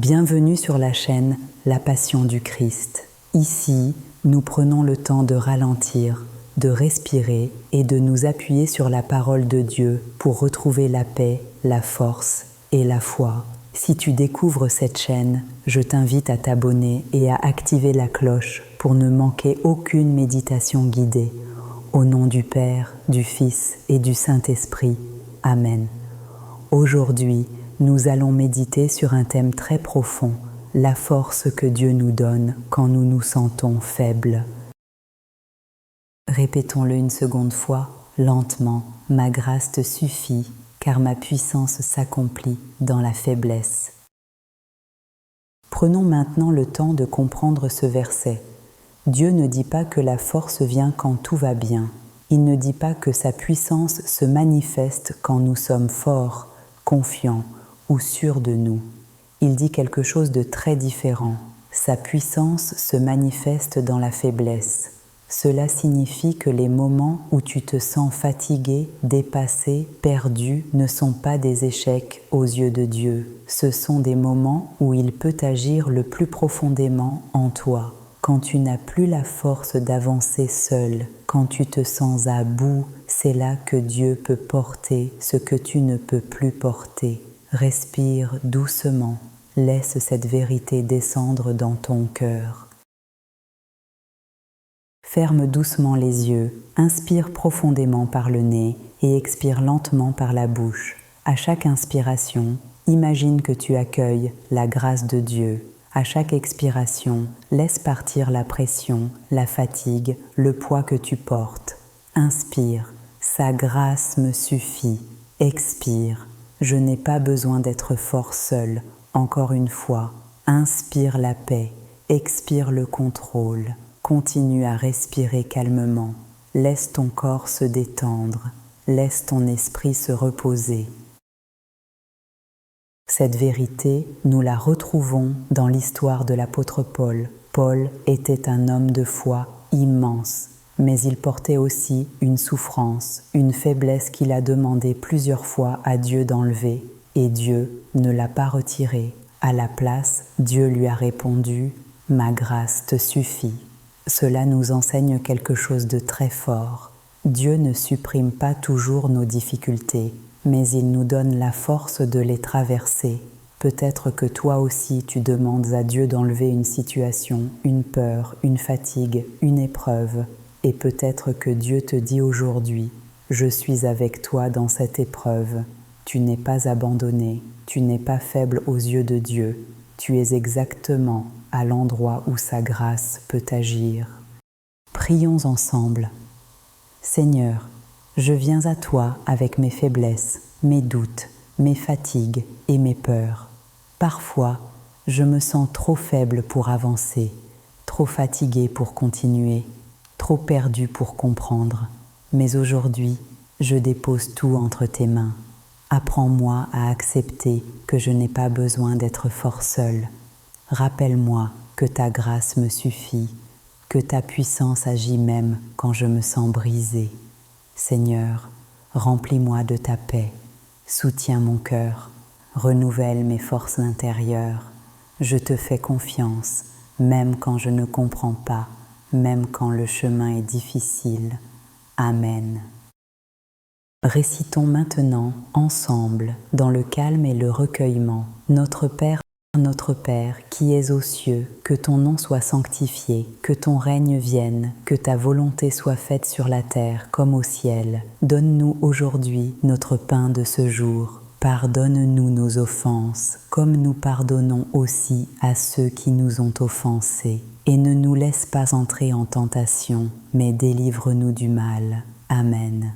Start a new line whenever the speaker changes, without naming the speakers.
Bienvenue sur la chaîne La Passion du Christ. Ici, nous prenons le temps de ralentir, de respirer et de nous appuyer sur la parole de Dieu pour retrouver la paix, la force et la foi. Si tu découvres cette chaîne, je t'invite à t'abonner et à activer la cloche pour ne manquer aucune méditation guidée. Au nom du Père, du Fils et du Saint-Esprit. Amen. Aujourd'hui, nous allons méditer sur un thème très profond, la force que Dieu nous donne quand nous nous sentons faibles. Répétons-le une seconde fois, lentement, ma grâce te suffit, car ma puissance s'accomplit dans la faiblesse. Prenons maintenant le temps de comprendre ce verset. Dieu ne dit pas que la force vient quand tout va bien. Il ne dit pas que sa puissance se manifeste quand nous sommes forts, confiants ou sûrs de nous. Il dit quelque chose de très différent. Sa puissance se manifeste dans la faiblesse. Cela signifie que les moments où tu te sens fatigué, dépassé, perdu ne sont pas des échecs aux yeux de Dieu. Ce sont des moments où il peut agir le plus profondément en toi. Quand tu n'as plus la force d'avancer seul, quand tu te sens à bout, c'est là que Dieu peut porter ce que tu ne peux plus porter. Respire doucement, laisse cette vérité descendre dans ton cœur. Ferme doucement les yeux, inspire profondément par le nez et expire lentement par la bouche. À chaque inspiration, imagine que tu accueilles la grâce de Dieu. À chaque expiration, laisse partir la pression, la fatigue, le poids que tu portes. Inspire, sa grâce me suffit. Expire, je n'ai pas besoin d'être fort seul. Encore une fois, inspire la paix, expire le contrôle. Continue à respirer calmement. Laisse ton corps se détendre. Laisse ton esprit se reposer. Cette vérité, nous la retrouvons dans l'histoire de l'apôtre Paul. Paul était un homme de foi immense, mais il portait aussi une souffrance, une faiblesse qu'il a demandé plusieurs fois à Dieu d'enlever, et Dieu ne l'a pas retirée. À la place, Dieu lui a répondu « Ma grâce te suffit ». Cela nous enseigne quelque chose de très fort. Dieu ne supprime pas toujours nos difficultés, mais il nous donne la force de les traverser. Peut-être que toi aussi tu demandes à Dieu d'enlever une situation, une peur, une fatigue, une épreuve. Et peut-être que Dieu te dit aujourd'hui, « Je suis avec toi dans cette épreuve. Tu n'es pas abandonné, tu n'es pas faible aux yeux de Dieu. Tu es exactement à l'endroit où sa grâce peut agir. » Prions ensemble. Seigneur, je viens à toi avec mes faiblesses, mes doutes, mes fatigues et mes peurs. Parfois, je me sens trop faible pour avancer, trop fatigué pour continuer, trop perdu pour comprendre. Mais aujourd'hui, je dépose tout entre tes mains. Apprends-moi à accepter que je n'ai pas besoin d'être fort seul. Rappelle-moi que ta grâce me suffit, que ta puissance agit même quand je me sens brisé. Seigneur, remplis-moi de ta paix, soutiens mon cœur, renouvelle mes forces intérieures. Je te fais confiance, même quand je ne comprends pas, même quand le chemin est difficile. Amen. Récitons maintenant, ensemble, dans le calme et le recueillement, Notre Père, qui es aux cieux, que ton nom soit sanctifié, que ton règne vienne, que ta volonté soit faite sur la terre comme au ciel. Donne-nous aujourd'hui notre pain de ce jour. Pardonne-nous nos offenses, comme nous pardonnons aussi à ceux qui nous ont offensés. Et ne nous laisse pas entrer en tentation, mais délivre-nous du mal. Amen.